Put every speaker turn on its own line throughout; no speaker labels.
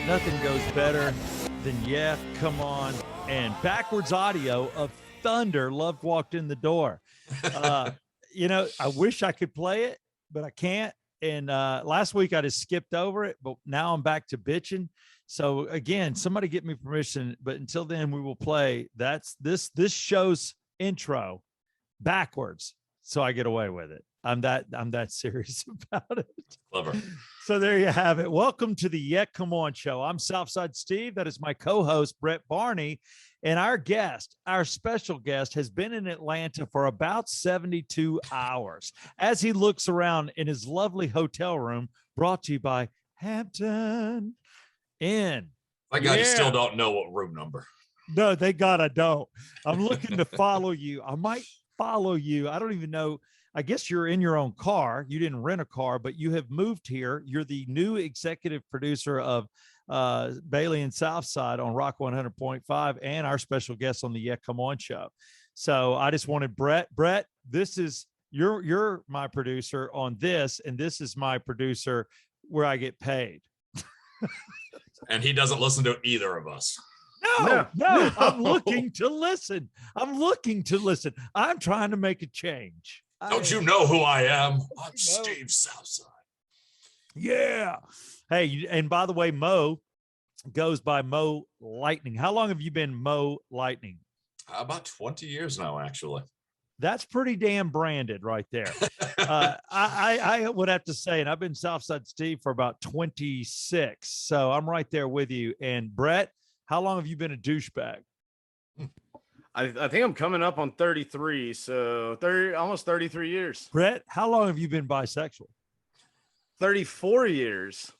Nothing goes better than Yeah, Come On, and backwards audio of Thunder. Love walked in the door. I wish I could play it, but I can't. And last week I just skipped over it, but now I'm back to bitching. So again, somebody get me permission. But until then, we will play. That's this show's intro backwards, so I get away with it. I'm that serious about it.
Clever.
So there you have it. Welcome to the Yeah, Come On show. I'm Southside Steve. That is my co-host, Brett Barney. And our special guest, has been in Atlanta for about 72 hours as he looks around in his lovely hotel room, brought to you by Hampton Inn.
My God, you still don't know what room number.
No, thank God I don't. I'm looking to follow you. I might follow you. I don't even know. I guess you're in your own car. You didn't rent a car, but you have moved here. You're the new executive producer of Bailey and Southside on Rock 100.5 and our special guest on the Yeah, Come On show. So I just wanted Brett, this is you're my producer on this, and this is my producer where I get paid.
And he doesn't listen to either of us.
No. I'm looking to listen. I'm trying to make a change.
Don't you know who I am? I'm Steve Southside.
Yeah. Hey, and by the way, Mo goes by Mo Lightning. How long have you been Mo Lightning?
About 20 years now, actually.
That's pretty damn branded right there. I would have to say, and I've been Southside Steve for about 26. So I'm right there with you. And Brett, how long have you been a douchebag?
I think I'm coming up on 33, so almost 33 years.
Brett, how long have you been bisexual?
34 years.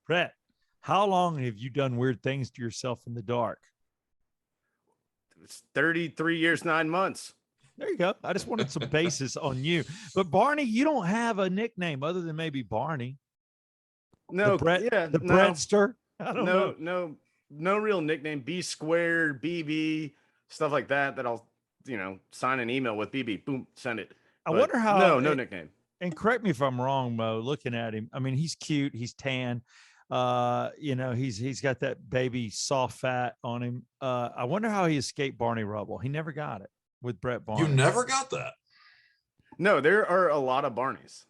Brett, how long have you done weird things to yourself in the dark?
It's 33 years, 9 months.
There you go. I just wanted some basis on you. But Barney, you don't have a nickname other than maybe Barney.
No,
the Brettster. I don't know.
No real nickname. B squared, BB. Stuff like that I'll, sign an email with. BB, boom, send it.
I wonder how.
No nickname.
And correct me if I'm wrong, Mo, looking at him. I mean, he's cute. He's tan. He's got that baby soft fat on him. I wonder how he escaped Barney Rubble. He never got it with Brett Barney.
You never got that?
No, there are a lot of Barneys.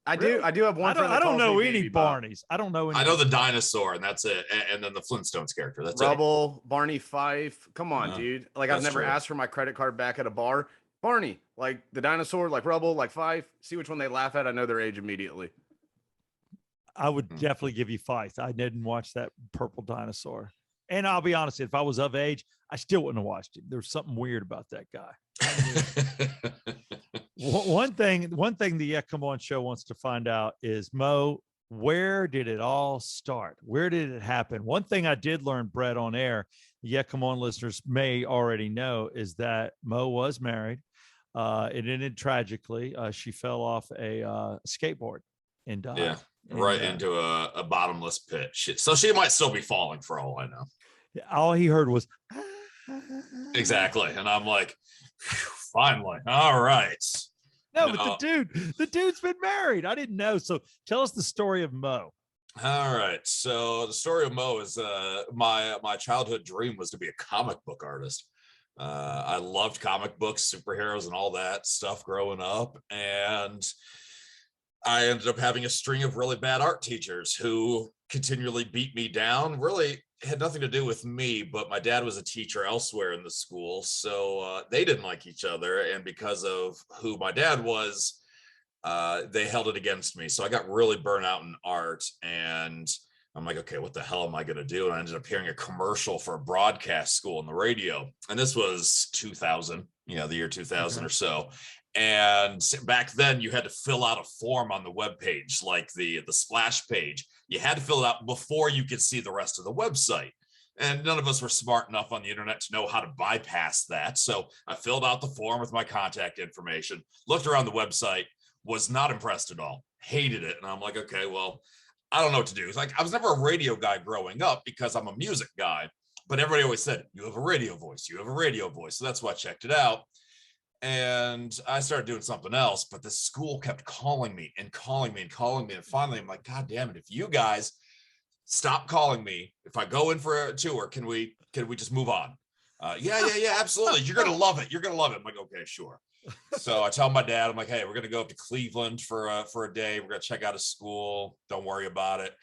I do have one.
I don't know any Barneys. I don't know any.
I know the dinosaur, and that's it. And then the Flintstones character. That's
Rubble, Barney Fife. Come on, dude. Like, I've never asked for my credit card back at a bar. Barney, like the dinosaur, like Rubble, like Fife. See which one they laugh at. I know their age immediately.
I would definitely give you Fife. I didn't watch that purple dinosaur. And I'll be honest, if I was of age, I still wouldn't have watched it. There's something weird about that guy. One thing the Yeah, Come On show wants to find out is, Mo, where did it all start? Where did it happen? One thing I did learn, Brett, on air, the Yeah, Come On listeners may already know, is that Mo was married. It ended tragically. She fell off a skateboard and died.
Yeah, right into a bottomless pit. So she might still be falling for all I know.
All he heard was
exactly, and I'm like, finally, all right.
No, but the dude's been married. I didn't know. So tell us the story of Mo.
All right. So the story of Mo is my childhood dream was to be a comic book artist. I loved comic books, superheroes, and all that stuff growing up, and I ended up having a string of really bad art teachers who continually beat me down. Really had nothing to do with me, but my dad was a teacher elsewhere in the school, so they didn't like each other, and because of who my dad was, they held it against me. So I got really burnt out in art, and I'm like, okay, what the hell am I going to do? And I ended up hearing a commercial for a broadcast school on the radio, and this was 2000, the year 2000 or so. And back then you had to fill out a form on the webpage, like the splash page. You had to fill it out before you could see the rest of the website. And none of us were smart enough on the internet to know how to bypass that. So I filled out the form with my contact information, looked around the website, was not impressed at all, hated it. And I'm like, okay, well, I don't know what to do. It's like, I was never a radio guy growing up because I'm a music guy, but everybody always said, you have a radio voice, you have a radio voice. So that's why I checked it out. And I started doing something else, but the school kept calling me and calling me and calling me. And finally, I'm like, God damn it, if you guys stop calling me. If I go in for a tour, can we just move on? Yeah, absolutely. You're going to love it. You're going to love it. I'm like, okay, sure. So I tell my dad, I'm like, hey, we're going to go up to Cleveland for a day. We're going to check out a school. Don't worry about it.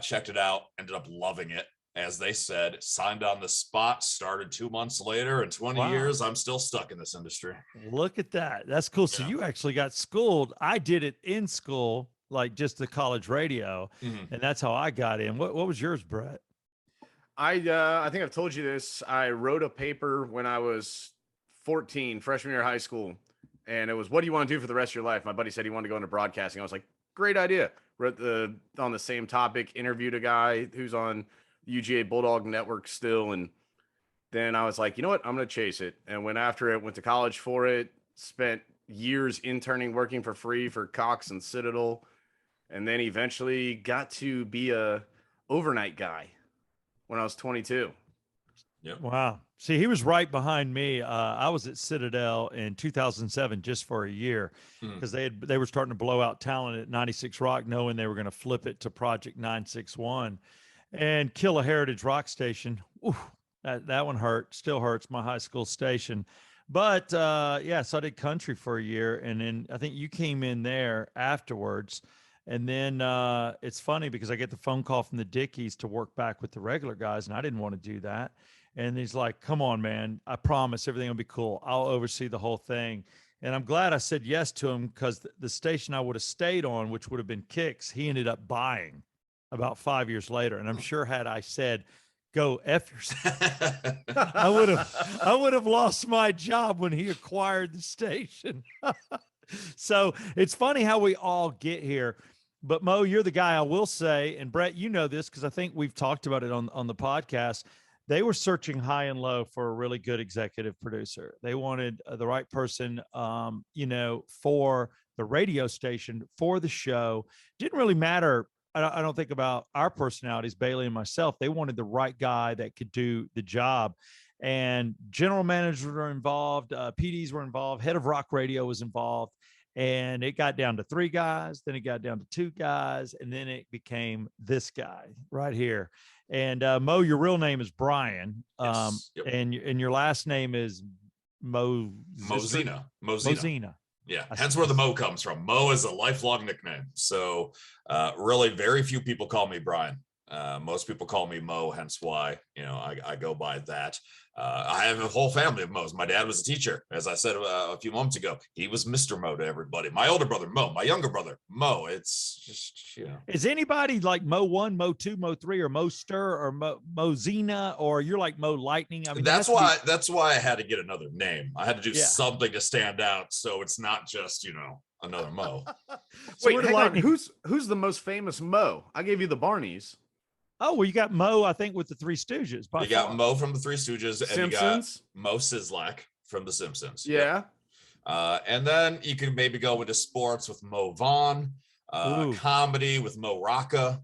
Checked it out, ended up loving it. As they said, signed on the spot, started 2 months later, and 20 years, I'm still stuck in this industry.
Look at that. That's cool. So you actually got schooled. I did it in school, like just the college radio. And that's how I got in. What was yours, Brett?
I think I've told you this. I wrote a paper when I was 14, freshman year of high school. And it was, what do you want to do for the rest of your life? My buddy said he wanted to go into broadcasting. I was like, great idea. Wrote on the same topic, interviewed a guy who's on UGA Bulldog Network still, and then I was like, you know what, I'm gonna chase it, and went after it. Went to college for it, spent years interning, working for free for Cox and Citadel, and then eventually got to be a overnight guy when I was 22.
Yep.
Wow. See, he was right behind me. I was at Citadel in 2007 just for a year because they were starting to blow out talent at 96 Rock, knowing they were going to flip it to Project 961 and kill a heritage rock station. Ooh, that one hurt, still hurts, my high school station. But so I did country for a year, and then I think you came in there afterwards. And then it's funny because I get the phone call from the Dickies to work back with the regular guys, and I didn't want to do that. And he's like, come on, man, I promise everything will be cool. I'll oversee the whole thing. And I'm glad I said yes to him, because the station I would have stayed on, which would have been Kicks, he ended up buying about 5 years later. And I'm sure had I said, go F yourself, I would have lost my job when he acquired the station. So it's funny how we all get here. But Mo, you're the guy, I will say, and Brett, you know this because I think we've talked about it on the podcast. They were searching high and low for a really good executive producer. They wanted the right person, for the radio station, for the show. Didn't really matter. I don't think about our personalities, Bailey and myself. They wanted the right guy that could do the job. And general managers were involved. PDs were involved. Head of rock radio was involved. And it got down to 3 guys. Then it got down to 2 guys. And then it became this guy right here. And Mo, your real name is Brian.
Yes. Yep.
And your last name is
Mozina. Yeah, hence where the Mo comes from. Mo is a lifelong nickname. So really very few people call me Brian. Most people call me Mo, hence why, I go by that. I have a whole family of Mo's. My dad was a teacher, as I said a few moments ago. He was Mr. Mo to everybody. My older brother, Mo. My younger brother, Mo. It's just,
Is anybody like Mo 1, Mo 2, Mo 3, or Mo Stir, or Mozina, or you're like Mo Lightning? I mean,
that's why I had to get another name. I had to do something to stand out, so it's not just another Mo.
So wait, hang on. Who's the most famous Mo? I gave you the Barneys.
Oh, well, you got Mo, I think, with the Three Stooges.
You got Mo from the Three Stooges, and
Simpsons?
you got Mo Sizlak from the Simpsons.
Yeah.
And then you could maybe go into sports with Mo Vaughn, comedy with Mo Rocca.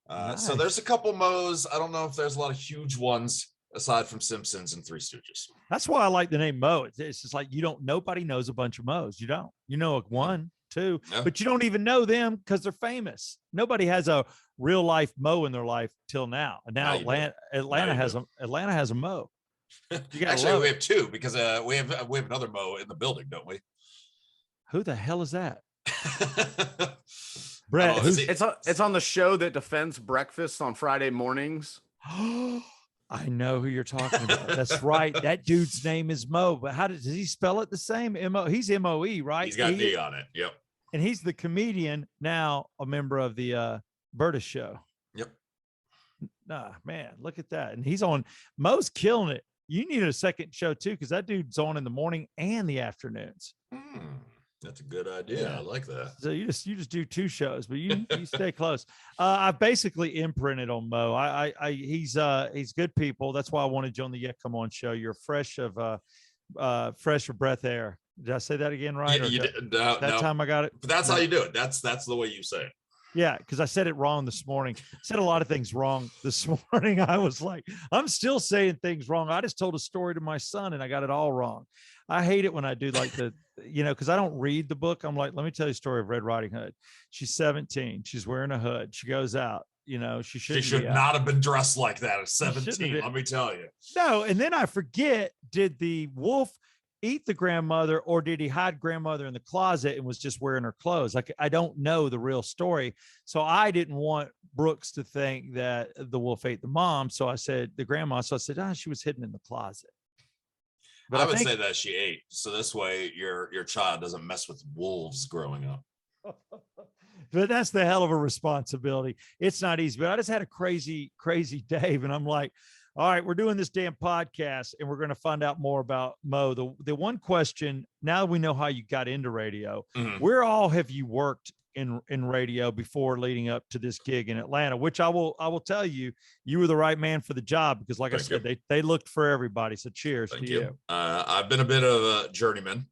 Nice. So there's a couple Mo's. I don't know if there's a lot of huge ones aside from Simpsons and Three Stooges.
That's why I like the name Mo. It's just like nobody knows a bunch of Mo's. You don't. You know 1, 2, but you don't even know them because they're famous. Nobody has a real life Mo in their life till now. And now Atlanta has a Mo.
Actually, we have 2 because we have another Mo in the building, don't we?
Who the hell is that? Brett,
it's on the show that defends breakfast on Friday mornings.
I know who you're talking about. That's right. That dude's name is Mo. But does he spell it the same? M-O. He's M-O-E, right?
He's got D on it. Yep.
And he's the comedian, now a member of the Berta show.
Yep.
Nah, man, look at that. And Mo's killing it. You need a second show too, because that dude's on in the morning and the afternoons.
That's a good idea. Yeah. I like that.
So you just do 2 shows, but you stay close. I've basically imprinted on Mo. He's good people. That's why I wanted you on the Yeah Come On show. You're fresh of breath air. Did I say that again right?
Yeah, you did. No,
time I got it.
But that's how you do it. That's the way you say it.
Yeah, because I said it wrong this morning. I said a lot of things wrong this morning. I was like, I'm still saying things wrong. I just told a story to my son and I got it all wrong. I hate it when I do like because I don't read the book. I'm like, let me tell you a story of Red Riding Hood. She's 17. She's wearing a hood. She goes out. You know, she
She
shouldn't
should
be out.
not have been dressed like that at
shouldn't have
17.
been.
Let me tell you.
No, and then I forget, did the wolf eat the grandmother, or did he hide grandmother in the closet and was just wearing her clothes? Like, I don't know the real story. So I didn't want Brooks to think that the wolf ate the mom. So I said the grandma. So I said, she was hidden in the closet. But
I
I
would
think
say that she ate. So this way your child doesn't mess with wolves growing up.
but that's the hell of a responsibility. It's not easy, but I just had a crazy, crazy day. And I'm like, all right, we're doing this damn podcast and we're going to find out more about Mo. The one question, now that we know how you got into radio, where all have you worked in radio before leading up to this gig in Atlanta? Which I will tell you, you were the right man for the job, because like
Thank
I said,
you.
they looked for everybody. So cheers
Thank
to
you. I've been a bit of a journeyman.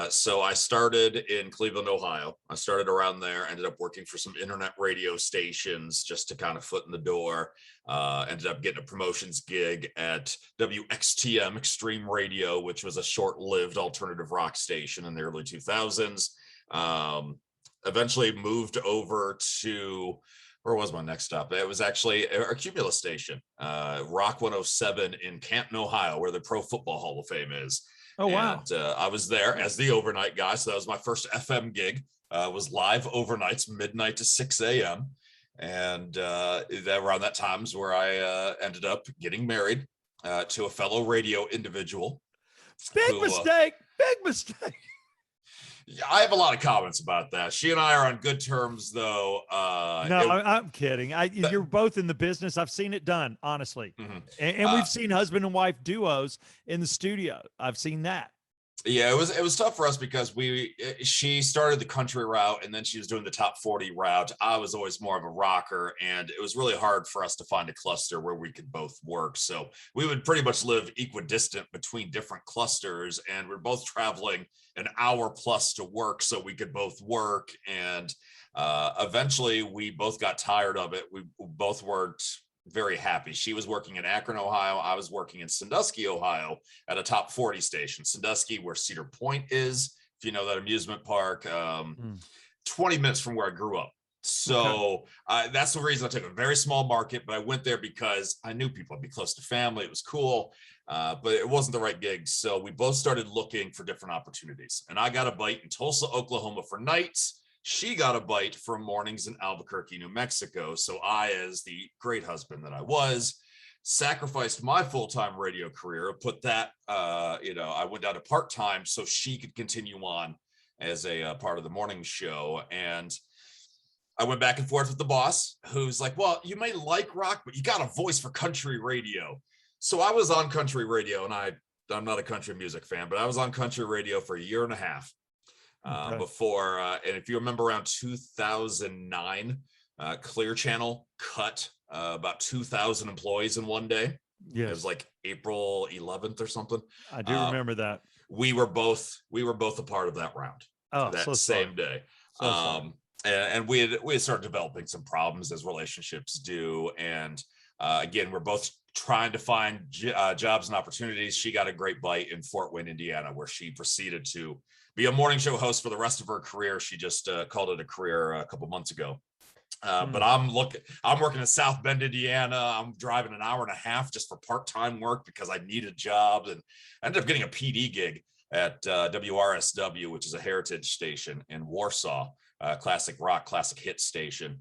So I started in Cleveland, Ohio. I started around there, ended up working for some internet radio stations just to kind of foot in the door. Ended up getting a promotions gig at WXTM Extreme Radio, which was a short-lived alternative rock station in the early 2000s. Eventually moved over to, where was my next stop? It was actually a Cumulus station, Rock 107 in Canton, Ohio, where the Pro Football Hall of Fame is.
Oh, wow.
And I was there as the overnight guy. So that was my first FM gig. Was live overnights, midnight to 6 a.m. And around that time is where I ended up getting married to a fellow radio individual.
Big mistake.
Yeah, I have a lot of comments about that. She and I are on good terms, though.
I'm kidding. You're both in the business. I've seen it done, honestly. And we've seen husband and wife duos in the studio. I've seen that.
Yeah, it was tough for us because she started the country route and then she was doing the top 40 route. I was always more of a rocker, and it was really hard for us to find a cluster where we could both work. So we would pretty much live equidistant between different clusters, and we're both traveling an hour plus to work so we could both work. And eventually we both got tired of it. We both weren't very happy. She was working in Akron, Ohio. I was working in Sandusky, Ohio at a top 40 station. Sandusky, where Cedar Point is, if you know that amusement park, 20 minutes from where I grew up. So that's the reason I took a very small market, but I went there because I knew people. I'd be close to family. It was cool, but it wasn't the right gig. So we both started looking for different opportunities. And I got a bite in Tulsa, Oklahoma for nights. She got a bite for mornings in Albuquerque, New Mexico. So I, as the great husband that I was, sacrificed my full-time radio career, put that, I went down to part-time so she could continue on as a part of the morning show. And I went back and forth with the boss, who's like, well, you may like rock, but you got a voice for country radio. So I was on country radio, and I'm not a country music fan, but I was on country radio for a year and a half. Before, and if you remember around 2009, Clear Channel cut about 2,000 employees in one day. Yes. It was like April 11th or something.
I do remember that.
We were both a part of that round.
That
same day. And we had started developing some problems, as relationships do. And again, we're both trying to find jobs and opportunities. She got a great bite in Fort Wayne, Indiana, where she proceeded to be a morning show host for the rest of her career. She just called it a career a couple months ago. But I'm working in South Bend, Indiana. I'm driving an hour and a half just for part-time work because I needed jobs, and I ended up getting a PD gig at WRSW, which is a heritage station in Warsaw, classic rock, classic hit station.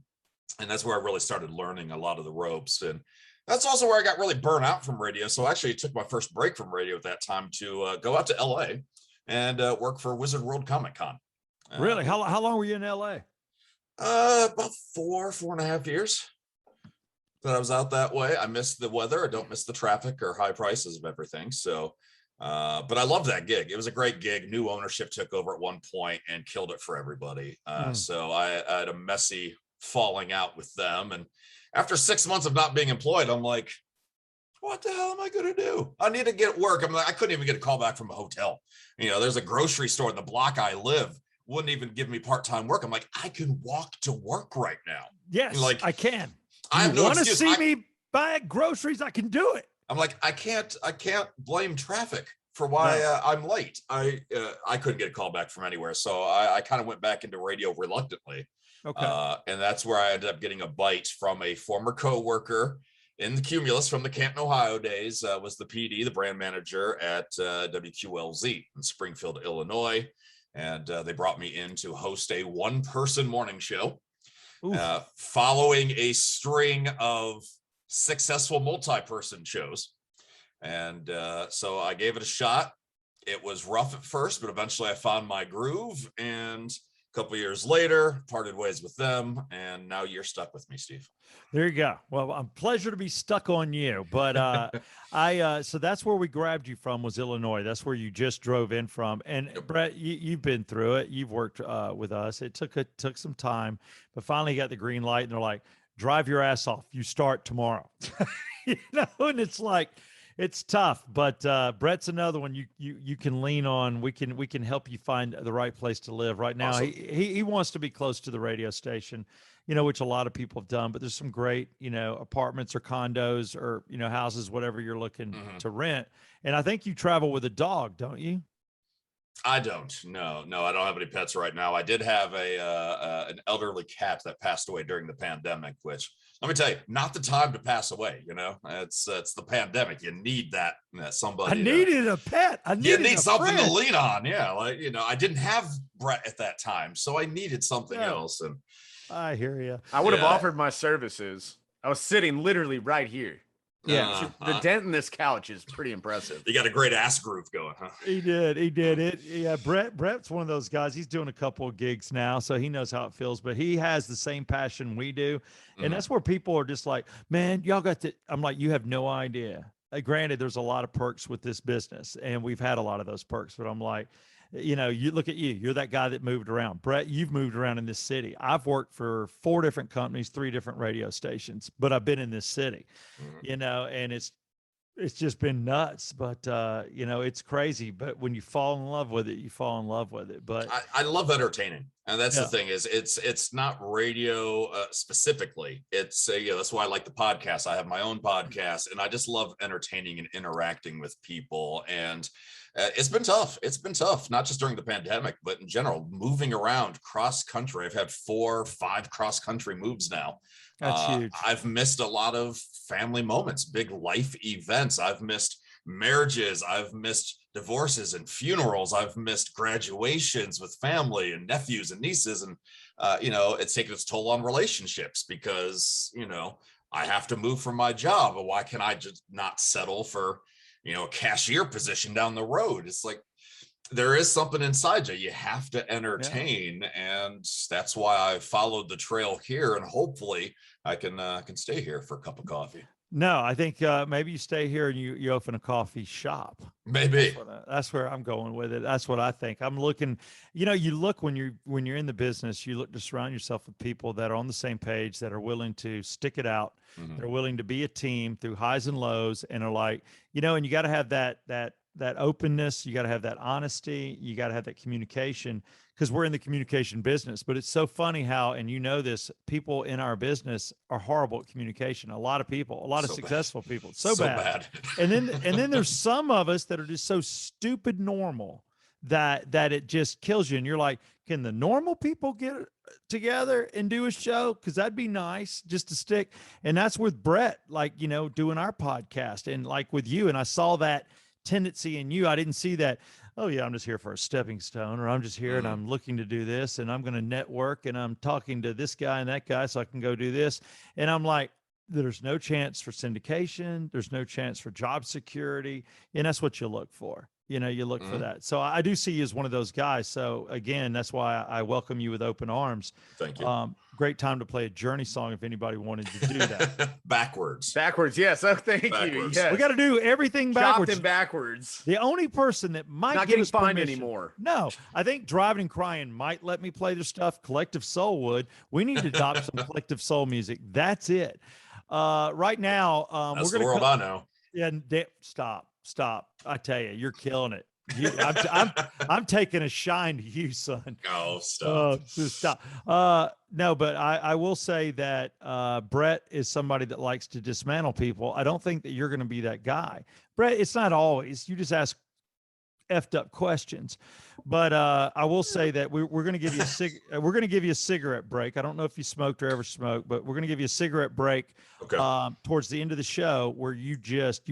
And that's where I really started learning a lot of the ropes. And that's also where I got really burnt out from radio. So I actually took my first break from radio at that time to go out to LA and work for Wizard World Comic Con.
Really? How long were you in LA?
About 4.5 years that I was out that way. I missed the weather. I don't miss the traffic or high prices of everything. So, but I loved that gig. It was a great gig. New ownership took over at one point and killed it for everybody. So I had a messy falling out with them. And after 6 months of not being employed, I'm like, what the hell am I going to do? I need to get work. I'm like, I couldn't even get a call back from a hotel. There's a grocery store in the block I live, wouldn't even give me part-time work. I'm like, I can walk to work right now.
Yes, like I can.
I have no
want to
excuse.
see me buy groceries? I can do it.
I'm like, I can't blame traffic for why I'm late. I couldn't get a call back from anywhere. So I kind of went back into radio reluctantly.
Okay.
And that's where I ended up getting a bite from a former coworker in the Cumulus from the Canton, Ohio days. Was the PD, the brand manager at WQLZ in Springfield, Illinois. And they brought me in to host a one-person morning show, following a string of successful multi-person shows. And so I gave it a shot. It was rough at first, but eventually I found my groove. And a couple of years later, parted ways with them. And now you're stuck with me, Steve.
There you go. Well, I'm pleasure to be stuck on you, but so that's where we grabbed you from, was Illinois. That's where you just drove in from. And Brett, you've been through it. You've worked with us. It took some time, but finally got the green light, and they're like, drive your ass off. You start tomorrow. And it's like, it's tough, but Brett's another one you can lean on. We can help you find the right place to live. Right now,
Awesome.
he wants to be close to the radio station, which a lot of people have done, but there's some great, apartments or condos or, houses, whatever you're looking to rent. And I think you travel with a dog, don't you?
I don't. No, I don't have any pets right now. I did have an elderly cat that passed away during the pandemic, which, let me tell you, not the time to pass away. It's the pandemic. You need that somebody.
I needed a pet.
You need something to lean on. Yeah, I didn't have Brett at that time, so I needed something else. And
I hear you.
I would have offered my services. I was sitting literally right here. Yeah, the dent in this couch is pretty impressive.
You got a great ass groove going, huh?
He did it. Yeah, Brett's one of those guys. He's doing a couple of gigs now, so he knows how it feels. But he has the same passion we do, and that's where people are just like, "Man, y'all got to." I'm like, "You have no idea." Granted, there's a lot of perks with this business, and we've had a lot of those perks. But I'm like, you look at you. You're that guy that moved around. Brett, you've moved around in this city. I've worked for 4 different companies, 3 different radio stations, but I've been in this city, and it's just been nuts. But, it's crazy. But when you fall in love with it, you fall in love with it. But
I love entertaining. And that's the thing is it's not radio specifically. It's that's why I like the podcast. I have my own podcast, and I just love entertaining and interacting with people. And it's been tough. It's been tough, not just during the pandemic, but in general, moving around cross country. I've had 4 or 5 cross country moves now.
That's huge.
I've missed a lot of family moments, big life events. I've missed marriages. I've missed divorces and funerals. I've missed graduations with family and nephews and nieces. And, it's taken its toll on relationships because, I have to move from my job. But why can I just not settle for, a cashier position down the road? It's like, there is something inside you. You have to entertain. And that's why I followed the trail here. And hopefully I can stay here for a cup of coffee.
No, I think maybe you stay here and you open a coffee shop.
Maybe
that's where I'm going with it. That's what I think. I'm looking, you look when you're in the business, you look to surround yourself with people that are on the same page, that are willing to stick it out. They're willing to be a team through highs and lows, and are like, and you got to have that openness. You got to have that honesty. You got to have that communication, because we're in the communication business. But it's so funny how, and this, people in our business are horrible at communication. A lot of people, a lot of successful people, so bad. And then there's some of us that are just so stupid normal that it just kills you. And you're like, can the normal people get together and do a show? Because that'd be nice just to stick. And that's with Brett, like, doing our podcast, and like with you. And I saw that tendency in you. I didn't see that, oh yeah, I'm just here for a stepping stone, or I'm just here and I'm looking to do this, and I'm going to network, and I'm talking to this guy and that guy so I can go do this. And I'm like, there's no chance for syndication. There's no chance for job security. And that's what you look for. You look for that. So I do see you as one of those guys. So again, that's why I welcome you with open arms.
Thank you.
Great time to play a Journey song if anybody wanted to do that.
Backwards.
Yes. Oh, thank you. Yes.
We got to do everything backwards.
Chopped and backwards.
The only person that might
not
give
getting
us
fined
permission,
anymore.
No, I think Driving and Crying might let me play their stuff. Collective Soul would. We need to adopt some Collective Soul music. That's it. Right now,
that's
we're going to
the world I know.
Yeah, stop. I tell you, you're killing it. I'm taking a shine to you, son.
Oh, stop.
Stop. No, but I will say that Brett is somebody that likes to dismantle people. I don't think that you're going to be that guy. Brett, it's not always. You just ask effed up questions. But I will say that we're going to give you we're going to give you a cigarette break. I don't know if you smoked or ever smoked, but we're going to give you a cigarette break towards the end of the show, where you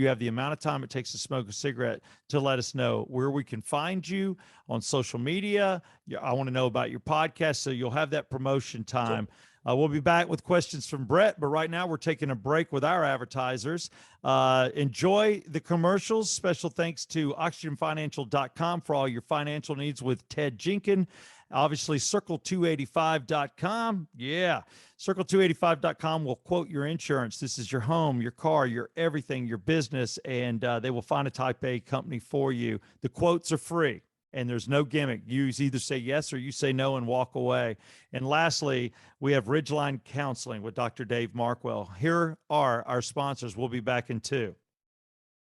have the amount of time it takes to smoke a cigarette to let us know where we can find you on social media. I want to know about your podcast, so you'll have that promotion time. Cool. We'll be back with questions from Brett, but right now we're taking a break with our advertisers. Enjoy the commercials. Special thanks to oxygenfinancial.com for all your financial needs with Ted Jenkin. Obviously, circle285.com. Yeah, circle285.com will quote your insurance. This is your home, your car, your everything, your business, and they will find a type A company for you. The quotes are free. And there's no gimmick. You either say yes or you say no and walk away. And lastly, we have Ridgeline Counseling with Dr. Dave Markwell. Here are our sponsors. We'll be back in 2.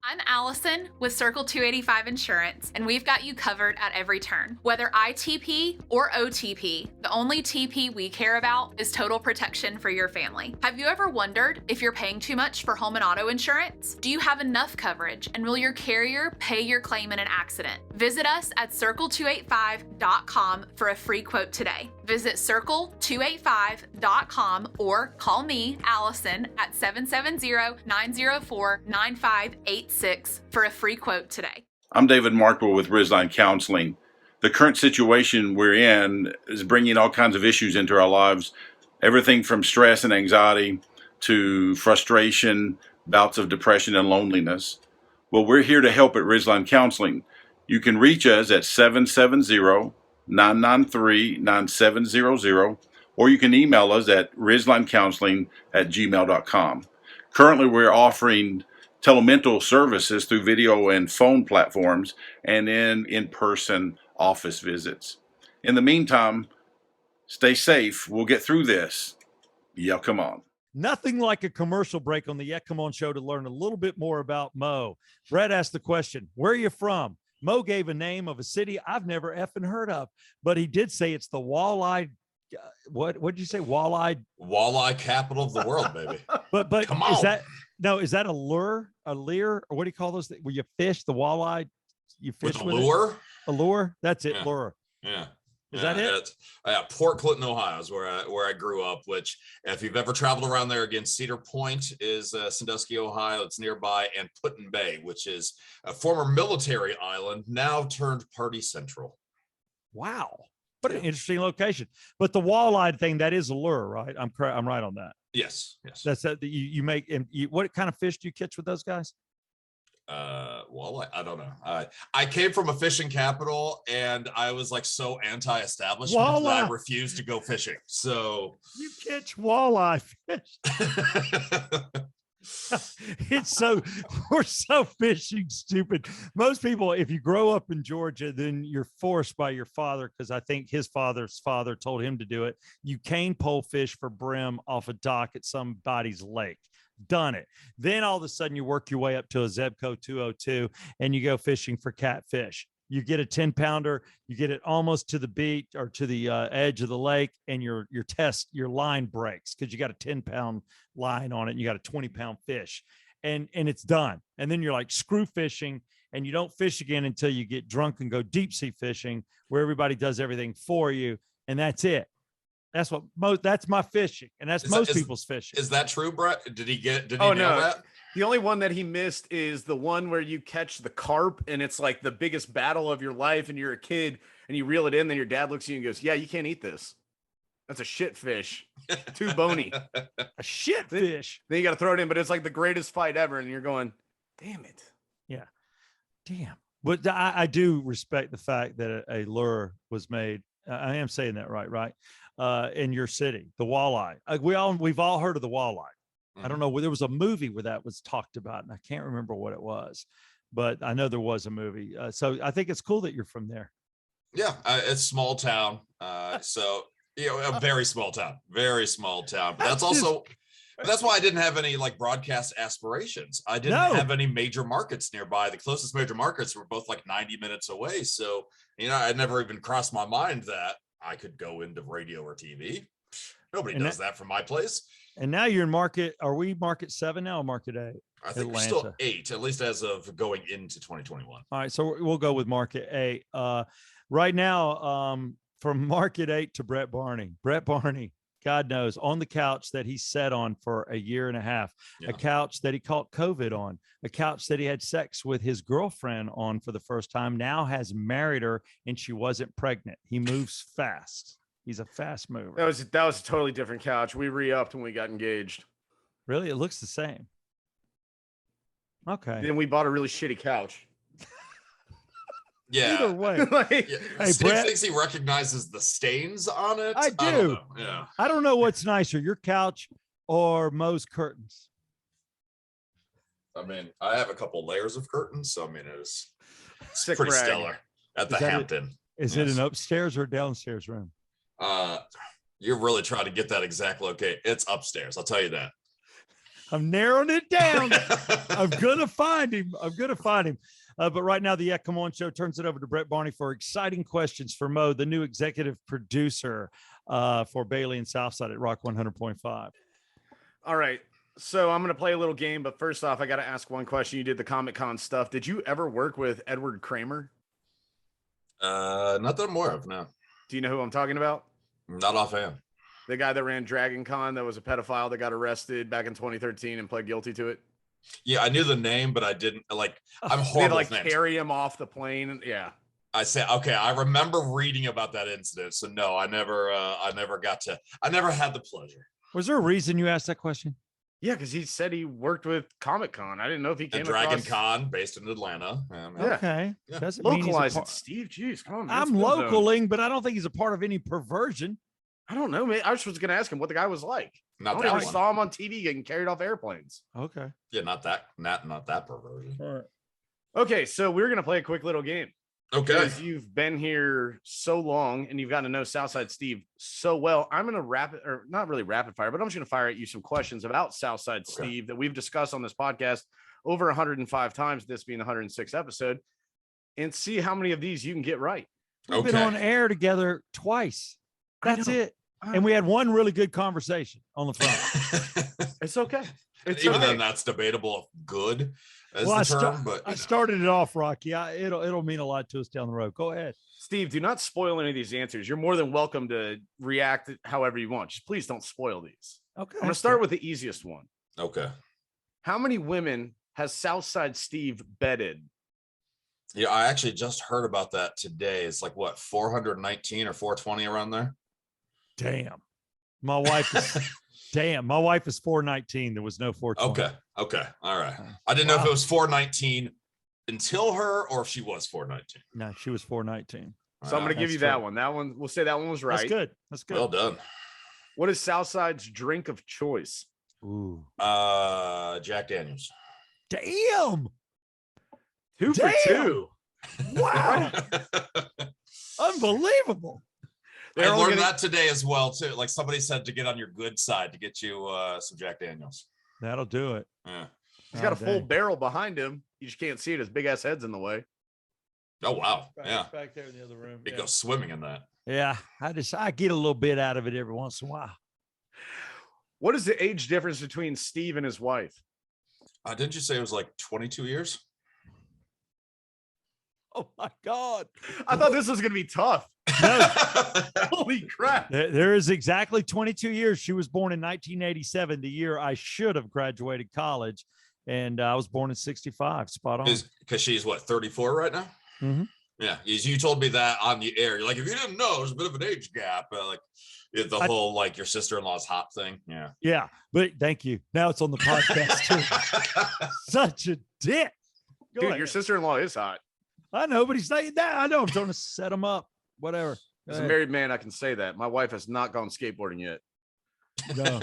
I'm Allison with Circle 285 Insurance, and we've got you covered at every turn. Whether ITP or OTP, the only TP we care about is total protection for your family. Have you ever wondered if you're paying too much for home and auto insurance? Do you have enough coverage, and will your carrier pay your claim in an accident? Visit us at circle285.com for a free quote today. Visit circle285.com or call me, Allison, at 770-904-9586 for a free quote today.
I'm David Markwell with Ridgeline Counseling. The current situation we're in is bringing all kinds of issues into our lives, everything from stress and anxiety to frustration, bouts of depression and loneliness. Well, we're here to help at Ridgeline Counseling. You can reach us at 770-993-9700, or you can email us at ridgelinecounseling@gmail.com. Currently, we're offering telemental services through video and phone platforms and in-person office visits. In the meantime, stay safe. We'll get through this. Yeah, come on.
Nothing like a commercial break on the Yeah Come On show to learn a little bit more about Mo. Brett asked the question, where are you from? Mo gave a name of a city I've never effing heard of, but he did say it's the walleye. What did you say? Walleye
Capital of the world, baby.
But is that a leer, or what do you call those things? Where you fish the walleye? You fish with
lure?
A lure? That's it, yeah. Lure.
Yeah.
Is that it?
Port Clinton, Ohio is where I grew up, which if you've ever traveled around there, again, Cedar Point is Sandusky, Ohio. It's nearby, and Put-in Bay, which is a former military island, now turned party central. Wow.
What an interesting location. But the walleye thing, that is a lure, right? I'm right on that.
Yes.
That's that you make. And what kind of fish do you catch with those guys?
Well, I don't know. I came from a fishing capital, and I was like so anti-establishment that I refused to go fishing. So
you catch walleye fish. We're so fishing stupid. Most people, if you grow up in Georgia, then you're forced by your father, because I think his father's father told him to do it. You cane pole fish for brim off a dock at somebody's lake. Done it. Then all of a sudden you work your way up to a Zebco 202 and you go fishing for catfish. You get a 10-pounder, you get it almost to the beach or to the edge of the lake, and your line breaks because you got a 10-pound line on it and you got a 20-pound fish, and it's done. And then you're like, screw fishing, and you don't fish again until you get drunk and go deep sea fishing, where everybody does everything for you, and that's it. That's my fishing, and that's most people's fishing.
Is that true, Brett? Did he nail that?
The only one that he missed is the one where you catch the carp, and it's like the biggest battle of your life, and you're a kid, and you reel it in, then your dad looks at you and goes, yeah, you can't eat this. That's a shit fish. Too bony.
A shit fish.
Then you got to throw it in, but it's like the greatest fight ever, and you're going, damn it.
Yeah. Damn. But I do respect the fact that a lure was made. I am saying that right? In your city, the walleye. We've all heard of the walleye. I don't know. There was a movie where that was talked about, and I can't remember what it was, but I know there was a movie. So I think it's cool that you're from there.
Yeah, it's small town. So a very small town. But that's why I didn't have any like broadcast aspirations. I didn't have any major markets nearby. The closest major markets were both like 90 minutes away. So I never even crossed my mind that I could go into radio or TV. Nobody does that from my place.
And now you're in market. Are we market 7 now or market 8?
I think we're still 8, at least as of going into 2021.
All right, so we'll go with market 8. Right now, from market 8 to Brett Barney. Brett Barney, God knows, on the couch that he sat on for a year and a half, a couch that he caught COVID on, a couch that he had sex with his girlfriend on for the first time, now has married her and she wasn't pregnant. He moves fast. He's a fast mover.
That was a totally different couch. We re-upped when we got engaged.
Really? It looks the same. Okay.
Then we bought a really shitty couch.
Yeah.
Either way.
Hey, Steve
Brett,
thinks he recognizes the stains on it.
I do.
I don't know. Yeah.
I don't know what's nicer, your couch or Mo's curtains.
I mean, I have a couple layers of curtains, so I mean, it's
Sick
pretty
brag.
stellar at the Hampton.
Is it an upstairs or downstairs room?
You're really trying to get that exact location. It's upstairs. I'll tell you that.
I'm narrowing it down. I'm gonna find him. But right now, the Yeah Come On Show turns it over to Brett Barney for exciting questions for Mo, the new executive producer for Bailey and Southside at Rock 100.5.
All right. So I'm going to play a little game, but first off, I got to ask one question. You did the Comic-Con stuff. Did you ever work with Edward Kramer?
Not that I'm aware of, no.
Do you know who I'm talking about?
Not offhand.
The guy that ran Dragon Con that was a pedophile that got arrested back in 2013 and pled guilty to it?
Yeah, I knew the name, but I didn't I'm
They had
horrible
to
with names.
carry him off the plane. Yeah.
I say, okay, I remember reading about that incident. So no, I never had the pleasure.
Was there a reason you asked that question?
Yeah, because he said he worked with Comic-Con. I didn't know if he came
And Dragon
across...
Con, based in Atlanta.
Yeah.
Okay.
Yeah.
Doesn't mean he's a
Localize
part-
it, Steve. Jeez, come on, man.
I'm
Spin zone.
localing, but I don't think he's a part of any perversion.
I don't know, man. I was just going to ask him what the guy was like.
Not
I
that
never
one.
saw him on TV getting carried off airplanes.
Okay.
Yeah, not that perversion.
All right.
Okay, so we're going to play a quick little game.
Okay.
Because you've been here so long and you've gotten to know Southside Steve so well, I'm going to not really rapid fire, but I'm just going to fire at you some questions about Southside Steve that we've discussed on this podcast over 105 times, this being the 106th episode, and see how many of these you can get right.
We've been on air together twice. That's it. And we had one really good conversation on the phone.
It's okay. It's
Even
okay.
then, that's debatable if good is
Well,
the term, but
I started it off, Rocky. It'll mean a lot to us down the road. Go ahead.
Steve, do not spoil any of these answers. You're more than welcome to react however you want. Just please don't spoil these.
Okay.
I'm going to start with the easiest one.
okay.
How many women has Southside Steve bedded?
Yeah, I actually just heard about that today. It's like what, 419 or 420 around there?
Damn. My wife is 419. There was no 420.
Okay. All right. I didn't know if it was 419 until her or if she was 419.
No, she was 419.
So I'm going to give
That's
you that
true.
one. That one, we'll say that one was right.
That's good. That's good.
Well done.
What is Southside's drink of choice?
Ooh.
Jack Daniels.
Damn.
2 for
Damn.
2.
Wow. Unbelievable.
I
They're only
learned
gonna-
that today as well too. Like somebody said to get on your good side to get you some Jack Daniels.
That'll do it.
Yeah.
He's got a
Oh,
full
dang.
barrel behind him. You just can't see it. His big ass head's in the way.
Oh wow. Yeah.
Back there in the other room.
It goes swimming in that.
Yeah. I get a little bit out of it every once in a while.
What is the age difference between Steve and his wife?
Didn't you say it was like 22 years?
Oh my God.
I thought this was going to be tough.
No,
Holy crap.
there is exactly 22 years. She was born in 1987, the year I should have graduated college. And I was born in 65. Spot on.
Because she's what, 34 right now?
Mhm.
Yeah. You told me that on the air. You're like, if you didn't know, there's a bit of an age gap. Whole like your sister-in-law's hot thing. Yeah.
Yeah. But thank you. Now it's on the podcast too. Such a dick. Go
Dude,
ahead.
your sister-in-law is hot.
I know, but he's saying that. I know. I'm trying to set him up. Whatever. Go
As a
ahead.
married man, I can say that. My wife has not gone skateboarding yet.
No,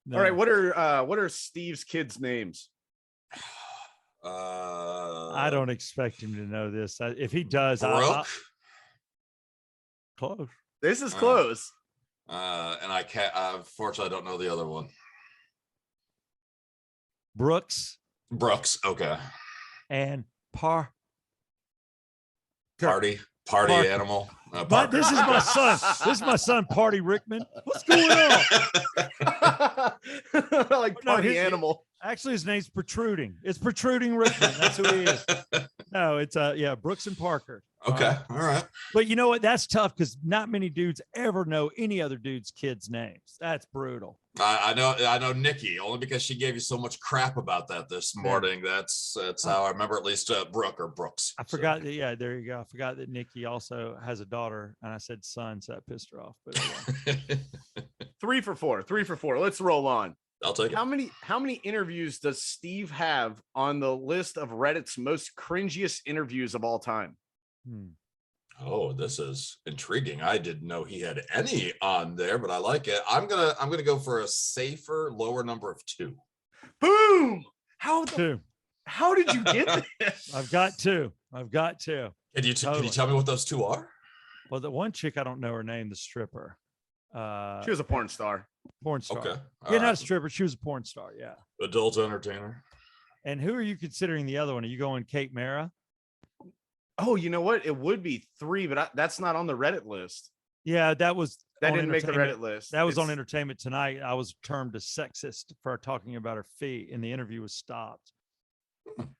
no.
All right. What are Steve's kids' names?
I don't expect him to know this. If he does,
Brooke.
close.
This is close.
And I can't. Unfortunately, I don't know the other one.
Brooks
Brooks. Okay.
and Parker.
Party
Parker.
animal.
But this is my son. This is my son, Party Rickman. What's going on?
Like
No,
party animal.
Actually, his name's Protruding. It's Protruding Rickman. That's who he is. No, it's Brooks and Parker.
Okay. All right.
But you know what? That's tough because not many dudes ever know any other dude's kids' names. That's brutal.
I know Nikki only because she gave you so much crap about that this morning. That's how I remember, at least Brooke or Brooks.
I forgot that. Yeah, there you go. I forgot that Nikki also has a daughter, and I said son, so that pissed her off. But
3 for 4. 3 for 4. Let's roll on.
I'll take it.
How many interviews does Steve have on the list of Reddit's most cringiest interviews of all time?
Oh, this is intriguing. I didn't know he had any on there, but I like it. I'm gonna go for a safer, lower number of 2.
Boom!
two.
How did you get this?
I've got 2.
Can you tell me what those 2 are?
Well, the one chick, I don't know her name, the stripper.
She was a porn star.
Porn star.
Okay.
Yeah, not a stripper. She was a porn star. Yeah.
Adult entertainer.
And who are you considering the other one? Are you going Kate Mara?
Oh, you know what? It would be 3, but that's not on the Reddit list.
Yeah, that
didn't make the Reddit list.
That was on Entertainment Tonight. I was termed a sexist for talking about her feet, and the interview was stopped.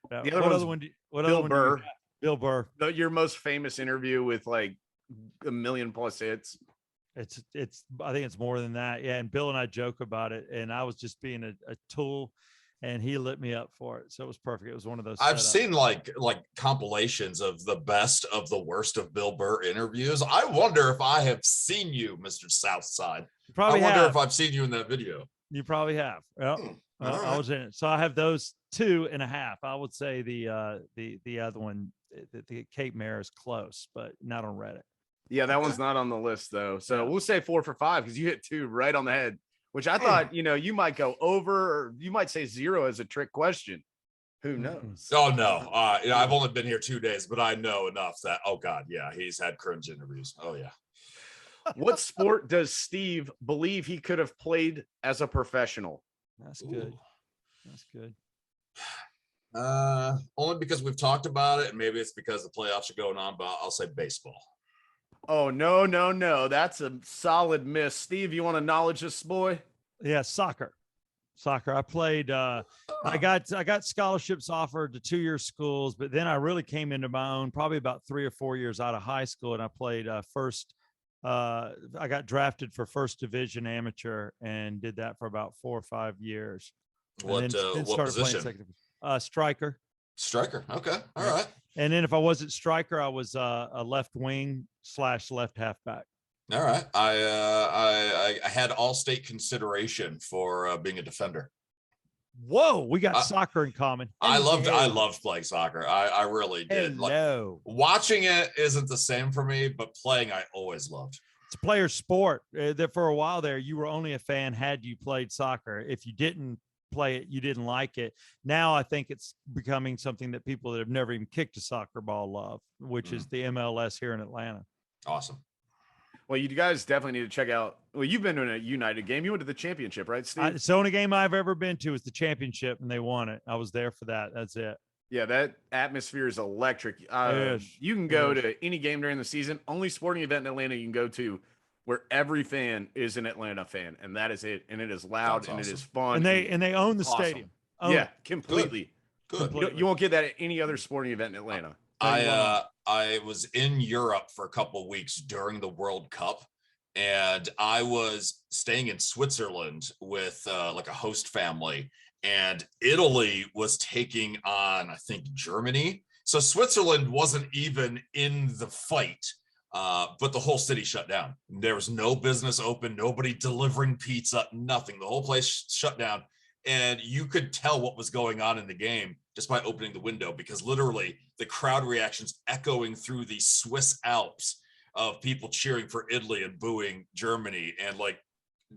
The other one? Bill Burr.
Bill Burr.
Your most famous interview with like 1 million plus hits.
It's I think it's more than that. Yeah. And Bill and I joke about it, and I was just being a tool, and he lit me up for it. So it was perfect. It was one of those.
I've seen like compilations of the best of the worst of Bill Burr interviews. I wonder if I have seen you, Mr. Southside.
I
wonder if I've seen you in that video.
You probably have. Well,
All
I was in it. So I have those 2.5. I would say the other one, the Kate Mara, is close, but not on Reddit.
Yeah, that one's not on the list though. So we'll say 4 for 5 because you hit 2 right on the head, which I thought, you might go over, or you might say 0 as a trick question. Who knows?
Oh no. I've only been here 2 days, but I know enough that, oh God, yeah, he's had cringe interviews. Oh yeah.
What sport does Steve believe he could have played as a professional?
That's good. That's good.
Only because we've talked about it, and maybe it's because the playoffs are going on, but I'll say baseball.
Oh, no. That's a solid miss. Steve, you want to acknowledge this boy?
Yeah, soccer. I played, I got scholarships offered to 2-year schools, but then I really came into my own probably about 3 or 4 years out of high school. And I played I got drafted for first division amateur and did that for about 4 or 5 years.
What position?
Striker.
Striker. Okay. All right.
And then if I wasn't striker, I was a left wing / left halfback.
All right. I had all-state consideration for being a defender.
Whoa, we got soccer in common.
I loved playing soccer. I really did.
Hello.
Like, watching it isn't the same for me, but playing I always loved.
It's a player sport. That for a while there, you were only a fan had you played soccer. If you didn't play it, you didn't like it. Now I think it's becoming something that people that have never even kicked a soccer ball love, which is the MLS here in Atlanta.
Awesome.
Well, you guys definitely need to check out. Well, you've been to a United game. You went to the championship, right, Steve?
It's the only game I've ever been to is the championship, and they won it. I was there for that. That's it.
Yeah, that atmosphere is electric. You can go to any game during the season. Only sporting event in Atlanta you can go to where every fan is an Atlanta fan, and that is it. And it is loud and it is fun.
And they own the stadium.
Yeah, completely.
Good.
You won't get that at any other sporting event in Atlanta.
I was in Europe for a couple of weeks during the World Cup, and I was staying in Switzerland with like a host family, and Italy was taking on, I think, Germany. So Switzerland wasn't even in the fight, but the whole city shut down. There was no business open, nobody delivering pizza, nothing. The whole place shut down. And you could tell what was going on in the game just by opening the window, because literally the crowd reactions echoing through the Swiss Alps of people cheering for Italy and booing Germany. And like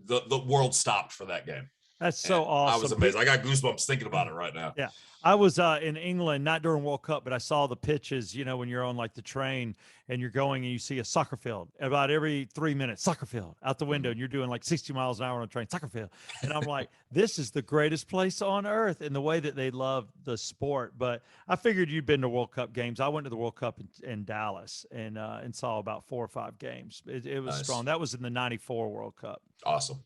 the world stopped for that game.
That's so
And
awesome.
I was amazed. I got goosebumps thinking about it right now.
Yeah. I was in England, not during World Cup, but I saw the pitches, when you're on like the train and you're going and you see a soccer field about every 3 minutes, soccer field out the window, and you're doing like 60 miles an hour on a train, soccer field. And I'm like, this is the greatest place on earth in the way that they love the sport. But I figured you'd been to World Cup games. I went to the World Cup in Dallas and saw about 4 or 5 games. It was
Nice.
strong. That was in the 94 World Cup.
Awesome.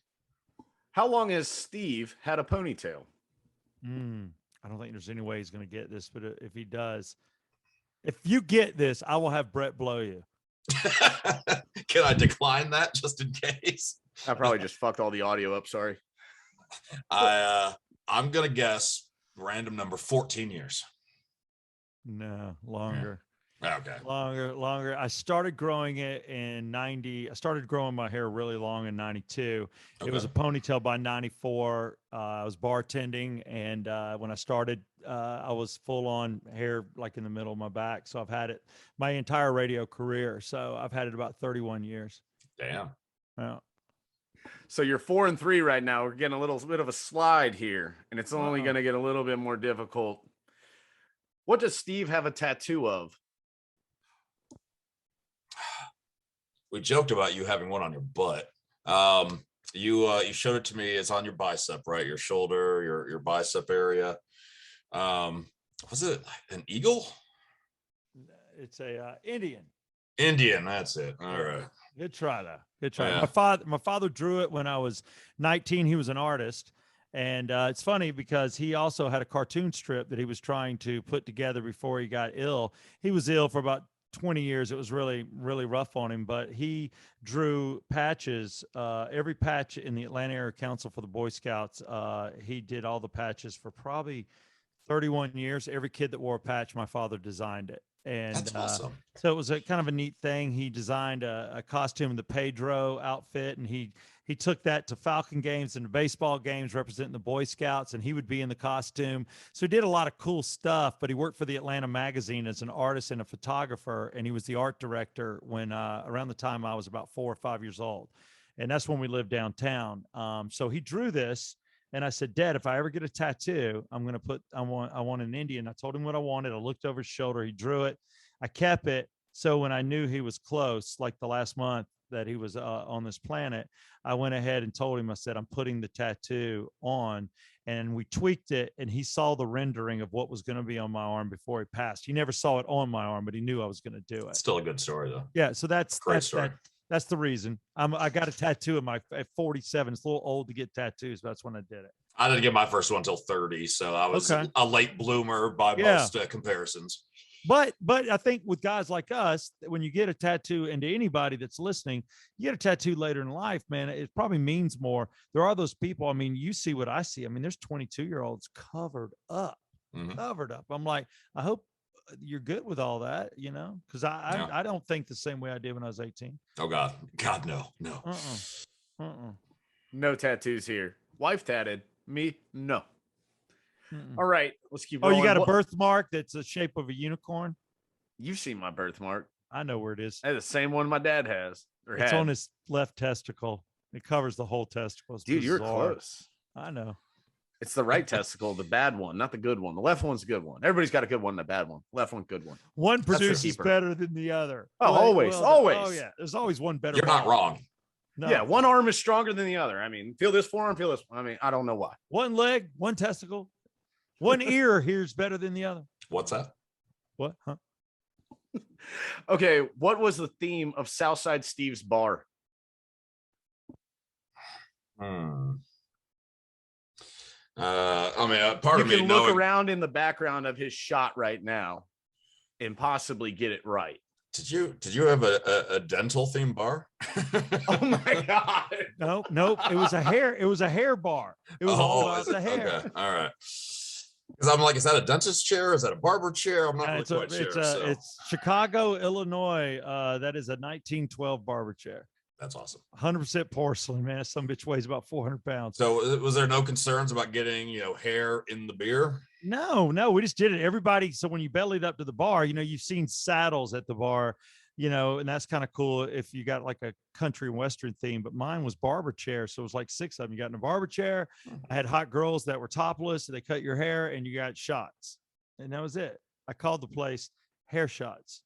How long has Steve had a ponytail?
I don't think there's any way he's going to get this, but if he does, if you get this, I will have Brett blow you.
Can I decline that just in case?
I probably just fucked all the audio up. Sorry.
I'm gonna guess random number 14 years.
No, longer.
Okay.
Longer. I started growing it in 90. I started growing my hair really long in 92.
Okay.
It was a ponytail by 94. I was bartending, and when I started, I was full on hair like in the middle of my back. So I've had it my entire radio career. So I've had it about 31 years.
Damn.
Yeah.
So you're 4-3 right now. We're getting a little bit of a slide here, and it's only going to get a little bit more difficult. What does Steve have a tattoo of?
We joked about you having one on your butt. You showed it to me. It's on your bicep, right? Your shoulder, your bicep area. Was it an eagle?
It's a Indian.
Indian, that's it. All right.
Good try, though. Good try.
Yeah.
My father drew it when I was 19. He was an artist. And it's funny because he also had a cartoon strip that he was trying to put together before he got ill. He was ill for about 20 years. It was really, really rough on him, but he drew patches, every patch in the Atlanta Area Council for the Boy Scouts. He did all the patches for probably 31 years. Every kid that wore a patch, my father designed it. And
That's awesome.
So it was a kind of a neat thing. He designed a costume, the Pedro outfit, and he took that to Falcon games and baseball games representing the Boy Scouts, and he would be in the costume. So he did a lot of cool stuff, but he worked for the Atlanta magazine as an artist and a photographer, and he was the art director when around the time I was about 4 or 5 years old. And that's when we lived downtown. So he drew this, and I said, Dad, if I ever get a tattoo, I want an Indian. I told him what I wanted. I looked over his shoulder. He drew it. I kept it. So when I knew he was close, like the last month that he was on this planet, I went ahead and told him, I said, I'm putting the tattoo on, and we tweaked it, and he saw the rendering of what was going to be on my arm before he passed. He never saw it on my arm, but he knew I was going to do it.
Still a good story though.
Yeah. So that's
story.
That's the reason. I got a tattoo at 47. It's a little old to get tattoos, but that's when I did it.
I didn't get my first one until 30, so I was
Okay.
a late bloomer by most comparisons.
But I think with guys like us, when you get a tattoo, and to anybody that's listening, you get a tattoo later in life, man, it probably means more. There are those people. I mean, you see what I see. I mean, there's 22-year-olds covered up. I'm like, I hope you're good with all that, because I don't think the same way I did when I was 18.
Oh God, no.
No tattoos here. Wife tatted. Me, no. All right, let's keep
Oh,
going.
you got a birthmark that's the shape of a unicorn?
You've seen my birthmark.
I know where it is.
That's the same one my dad has.
It's on his left testicle. It covers the whole testicle. It's
Dude, you're
bizarre.
close.
I know.
It's the right testicle, the bad one, not the good one. The left one's a good one. Everybody's got a good one and a bad one. Left one, good one.
One
That's the
produces
keeper.
better than the other.
Oh, always.
Oh yeah, there's always one better.
You're not wrong.
No.
Yeah, one arm is stronger than the other. I mean, feel this forearm, feel this. I mean, I don't know why.
One leg, one testicle, one ear hears better than the other.
What's that?
What? Huh?
Okay, what was the theme of Southside Steve's bar?
I mean, part
You
of me
can look
knowing.
around in the background of his shot right now and possibly get it right.
Did you have a dental theme bar?
Oh my God.
Nope. It was a hair bar. It was all about the hair.
Okay. All right. Because I'm like, is that a dentist chair? Is that a barber chair? I'm not really quite sure.
It's Chicago, Illinois. That is a 1912 barber chair.
That's awesome.
100% porcelain, man. Some bitch weighs about 400 pounds.
So was there no concerns about getting, hair in the beer?
No, we just did it. Everybody. So when you bellied up to the bar, you've seen saddles at the bar. you know, and that's kind of cool if you got like a country and Western theme, but mine was barber chair. So it was like 6 of them. You got in a barber chair. I had hot girls that were topless. They cut your hair and you got shots. And that was it. I called the place Hair Shots.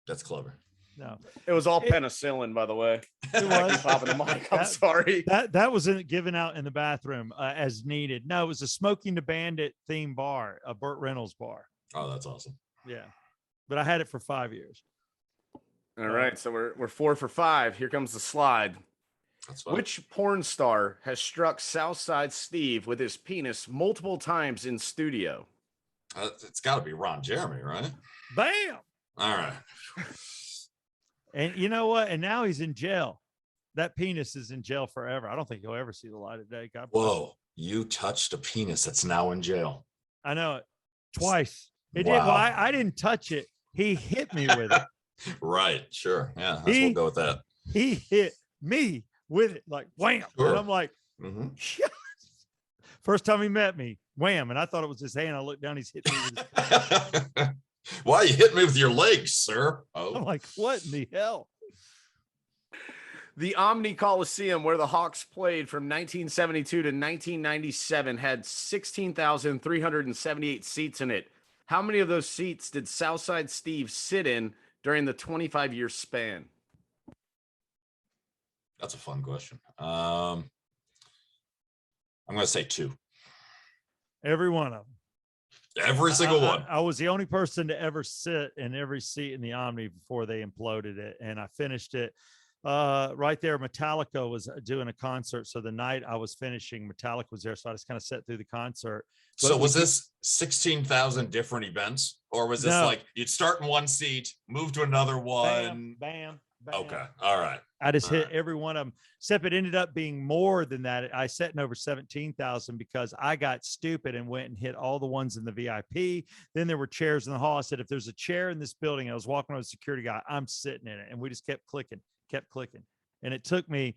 That's clever.
No,
It was all penicillin, by the way.
it
I
was.
keep popping the mic. I'm
That-
sorry.
That wasn't given out in the bathroom as needed. No, it was a Smoking the Bandit theme bar, a Burt Reynolds bar.
Oh, that's awesome.
Yeah. But I had it for 5 years.
All right, so we're 4 for 5. Here comes the slide.
That's fine.
Which porn star has struck Southside Steve with his penis multiple times in studio?
It's got to be Ron Jeremy, right?
Bam.
All right.
And you know what? And now he's in jail. That penis is in jail forever. I don't think he'll ever see the light of day. God bless him.
Whoa, you touched a penis that's now in jail.
I know it. Twice. It did.
Wow.
Well, I didn't touch it. He hit me with it.
Right, sure. Yeah, we'll go with that.
He hit me with it like wham.
Sure.
And I'm like,
Mhm.
first time he met me, wham. And I thought it was his hand. I looked down, he's hit me with his
Why you hit me with your legs, sir?
I'm
Oh,
like, what in the hell?
The Omni Coliseum, where the Hawks played from 1972 to 1997, had 16,378 seats in it. How many of those seats did Southside Steve sit in during the 25-year span?
that's a fun question. I'm going to say 2.
Every one of them.
Every single one.
I was the only person to ever sit in every seat in the Omni before they imploded it. And I finished it right there. Metallica was doing a concert. So the night I was finishing, Metallica was there. So I just kind of sat through the concert. But
So was
we-
this 16,000 different events, or was this
No.
like you'd start in one seat, move to another one?
bam, bam.
Okay, all right.
I just hit
Alright.
every one of them. Except it ended up being more than that. I sat in over 17,000 because I got stupid and went and hit all the ones in the VIP. Then there were chairs in the hall. I said, if there's a chair in this building, I was walking with a security guy, I'm sitting in it. And we just kept clicking. And it took me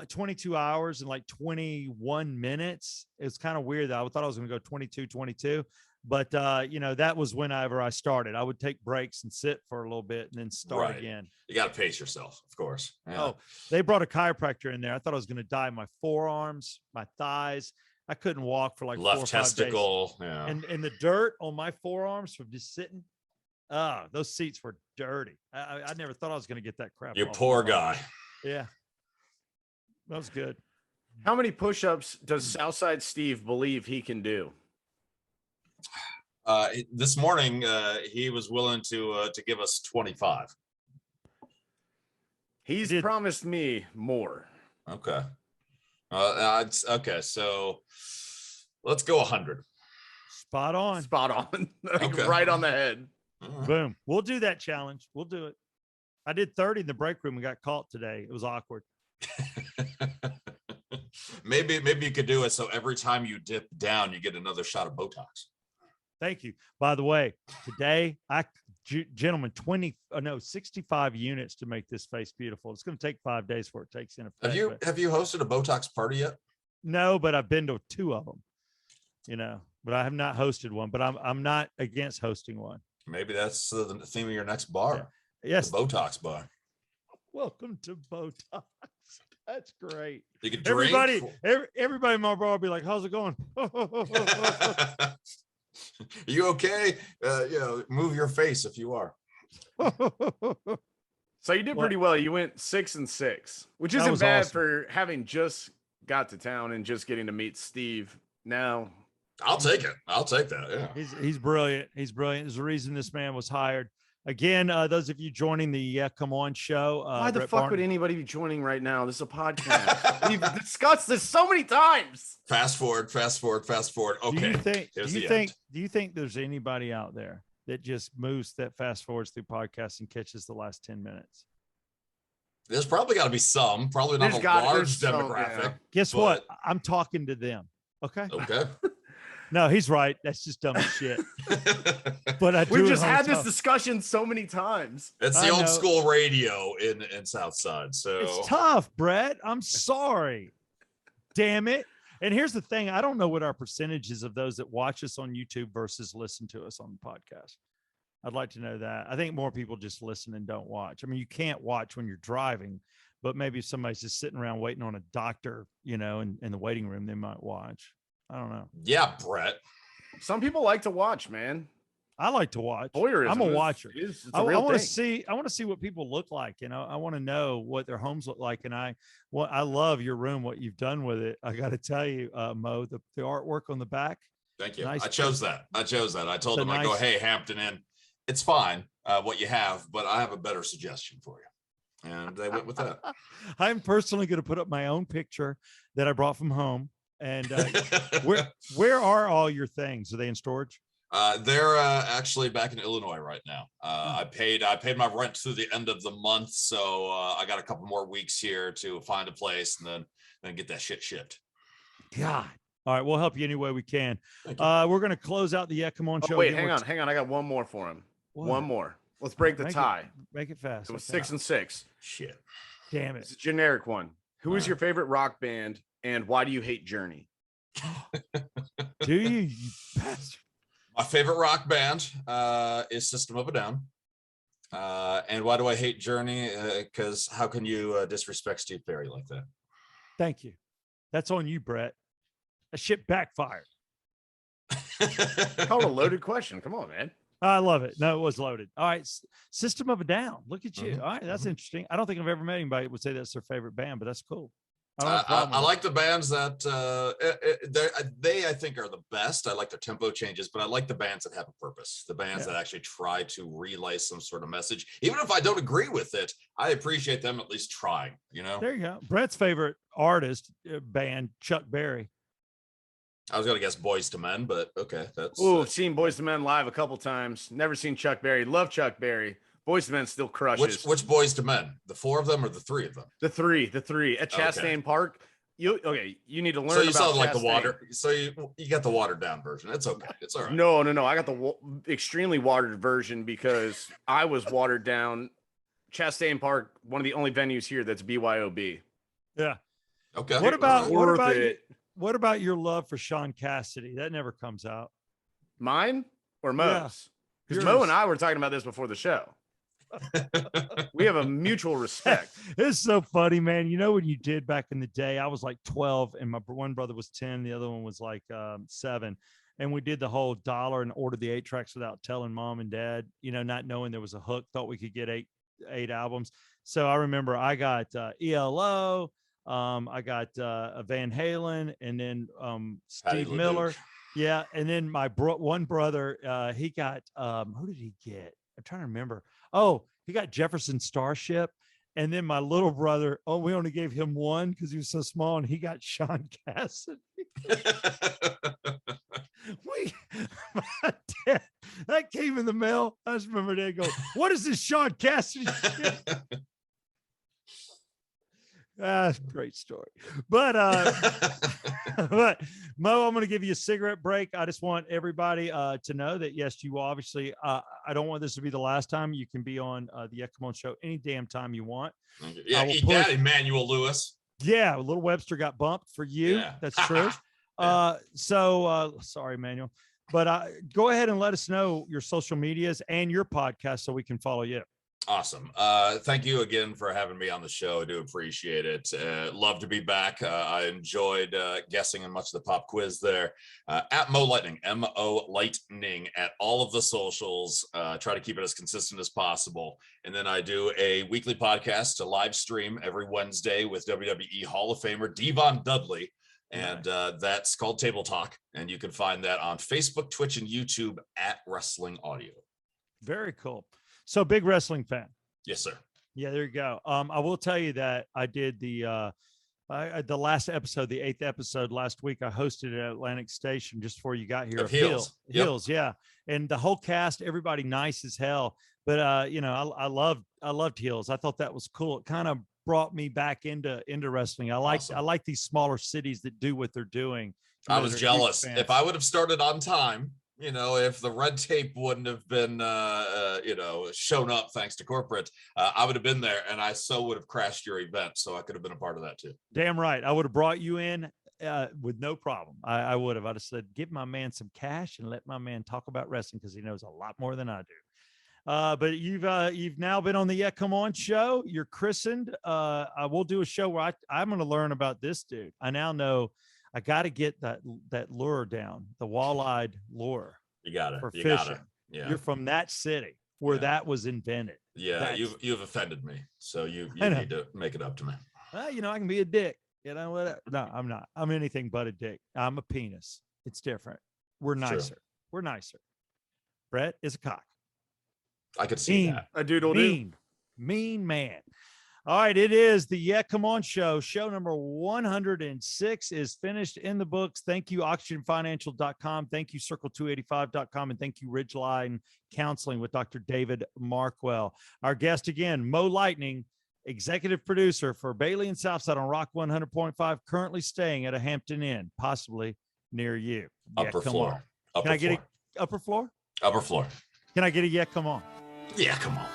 22 hours and like 21 minutes. It's kind of weird though. I thought I was going to go 22. But, you know, that was whenever I started. I would take breaks and sit for a little bit and then start
Right.
again.
You got to pace yourself, of course. Yeah.
Oh, they brought a chiropractor in there. I thought I was going to die. My forearms, my thighs. I couldn't walk for like 4 or 5
left
days.
testicle. Yeah.
And the dirt on my forearms from just sitting. Those seats were dirty. I never thought I was going to get that crap.
You
off
poor
my body.
guy.
Yeah. That was good.
How many push-ups does Southside Steve believe he can do?
This morning, he was willing to give us 25.
He's
Did-
promised me more.
Okay. Okay. So let's go 100.
Spot on.
Spot on. Like,
Okay.
right on the head.
All right.
Boom. We'll do that challenge. We'll do it. I did 30 in the break room and got caught today. It was awkward.
maybe you could do it so every time you dip down, you get another shot of Botox.
Thank you. By the way, today, gentlemen, 65 units to make this face beautiful. It's going to take 5 days before it takes in effect. but-
Have you hosted a Botox party yet?
No, but I've been to 2 of them, you know, but I have not hosted one, but I'm not against hosting one.
Maybe that's the theme of your next bar,
Yes.
the Botox bar.
Welcome to Botox. That's great.
You could drink.
Everybody in my bar will be like, how's it going?
Are you okay? Move your face if you are.
So you did
What?
pretty well. You went 6 and 6, which
That
isn't
was
bad
awesome.
for having just got to town and just getting to meet Steve. Now,
I'll take it. I'll take that. Yeah.
He's brilliant. He's brilliant. There's a reason this man was hired. Again, those of you joining the Yeah Come On show.
why the
Brett
fuck
Barton-
would anybody be joining right now? This is a podcast. We've discussed this so many times.
Fast forward. Okay. Here's the end.
Do you think there's anybody out there that just moves that fast forwards through podcasts and catches the last 10 minutes?
There's probably got to be some. Probably not
There's
a
got-
large
there's some,
demographic.
yeah.
Guess
But-
what? I'm talking to them. Okay.
Okay.
No, he's right. That's just dumb as shit. But I do.
We've
it
just
all the
had this
time.
discussion so many times.
It's
I
the old
know.
school radio in Southside. So
It's tough, Brett. I'm sorry. Damn it. And here's the thing. I don't know what our percentage is of those that watch us on YouTube versus listen to us on the podcast. I'd like to know that. I think more people just listen and don't watch. I mean, you can't watch when you're driving, but maybe if somebody's just sitting around waiting on a doctor, in the waiting room, they might watch. I don't know.
Yeah, Brett.
Some people like to watch, man.
I like to watch.
Voyeurism
I'm a watcher.
It's
I
a real
want to
thing.
see. I want to see what people look like. I want to know what their homes look like. And I love your room. What you've done with it. I got to tell you, Mo, the artwork on the back.
Thank you.
Nice.
I chose that. I told them, I go,
nice.
hey, Hampton Inn, it's fine what you have, but I have a better suggestion for you. And they went with that.
I'm personally going to put up my own picture that I brought from home. And where are all your things? Are they in storage?
They're actually back in Illinois right now. I paid my rent through the end of the month, so I got a couple more weeks here to find a place and then get that shit shipped.
God. All right, we'll help you any way we can. We're going to close out the Yeah Come On show.
Wait, hang on. I got one more for him.
What?
One more. Let's break the tie.
Make it fast.
It was 6 and 6.
Shit.
Damn it.
It's a generic one. Who is your favorite rock band, and why do you hate Journey?
Do you bastard?
My favorite rock band is System of a Down. And why do I hate Journey? Because how can you disrespect Steve Perry like that?
Thank you. That's on you, Brett. That shit backfired.
Called a loaded question. Come on, man.
I love it. No, it was loaded. All right. System of a Down. Look at you.
Mhm.
All right. That's interesting. I don't think I've ever met anybody that would say that's their favorite band, but that's cool.
I like the bands that they I think are the best. I like their tempo changes, but I like the bands that have a purpose. The bands that actually try to relay some sort of message. Even if I don't agree with it, I appreciate them at least trying,
There you go. Brett's favorite artist band, Chuck Berry.
I was gonna guess Boys to Men, but okay.
Seen Boys to Men live a couple times. Never seen Chuck Berry. Love Chuck Berry. Boys to Men still crushes.
Which Boys to Men? The 4 of them or the 3 of them?
The three at Chastain Park. You need to learn.
So you
about
saw like the
Chastain.
water. So you got the watered down version. It's okay. It's all right.
No. I got the extremely watered version because I was watered down. Chastain Park, one of the only venues here that's BYOB.
Yeah.
Okay.
What about your love for Sean Cassidy? That never comes out.
Mine or Mo's? Because
Yours.
Mo and I were talking about this before the show. We have a mutual respect.
It's so funny, man. You know what you did back in the day? I was like 12 and my one brother was 10. The other one was like 7. And we did the whole dollar and ordered the 8 tracks without telling mom and dad, not knowing there was a hook, thought we could get eight albums. So I remember I got ELO, I got Van Halen, and then Steve Miller. Yeah. And then my one brother, he got, who did he get? I'm trying to remember. Oh, he got Jefferson Starship. And then my little brother, we only gave him one because he was so small, and he got Sean Cassidy. My dad, that came in the mail. I just remember Dad go, "What is this Sean Cassidy shit?" Great story. But but Mo, I'm going to give you a cigarette break. I just want everybody to know that yes, you obviously I don't want this to be the last time you can be on the Yeah Come On show any damn time you want.
Yeah, eat that, Emmanuel Lewis.
Yeah, Little Webster got bumped for you. Yeah. That's true. Sorry, Emmanuel. But go ahead and let us know your social medias and your podcast so we can follow you.
Awesome. Thank you again for having me on the show. I do appreciate it. Love to be back. I enjoyed guessing in much of the pop quiz there. At Mo Lightning, M-O Lightning at all of the socials. Try to keep it as consistent as possible. And then I do a weekly podcast, a live stream every Wednesday with WWE Hall of Famer Devon Dudley. And that's called Table Talk. And you can find that on Facebook, Twitch, and YouTube at Wrestling Audio.
Very cool. So big wrestling fan.
Yes, sir.
Yeah, there you go. I will tell you that I did the last episode, the 8th episode last week. I hosted it at Atlantic Station just before you got here.
Heels.
Heels, yeah. And the whole cast, everybody nice as hell. But I loved Heels. I thought that was cool. It kind of brought me back into wrestling. I like these smaller cities that do what they're doing.
I was jealous. If I would have started on time, if the red tape wouldn't have been, shown up thanks to corporate, I would have been there, and I would have crashed your event, so I could have been a part of that too.
Damn right. I would have brought you in with no problem. I would have. I'd have said, give my man some cash and let my man talk about wrestling because he knows a lot more than I do. But you've now been on the Yeah Come On show. You're christened. I will do a show where I'm going to learn about this dude. I now know I got to get that lure down, the walleyed lure.
You got it.
For
You
fishing.
got it. Yeah.
You're from that city where that was invented.
Yeah, you've offended me, so you need to make it up to me.
I can be a dick. Whatever. No, I'm not. I'm anything but a dick. I'm a penis. It's different. We're nicer.
True.
We're nicer. Brett is a cock.
I could see
Mean.
that.
A doodle
Mean man. All right, it is the Yeah Come On show. Show number 106 is finished in the books. Thank you, oxygenfinancial.com. Thank you, circle285.com. And thank you, Ridgeline Counseling with Dr. David Markwell. Our guest again, Mo Lightning, executive producer for Bailey and Southside on Rock 100.5, currently staying at a Hampton Inn, possibly near you.
Upper floor.
Can I get an upper floor?
Upper floor.
Can I get a yeah, come on?
Yeah, come on.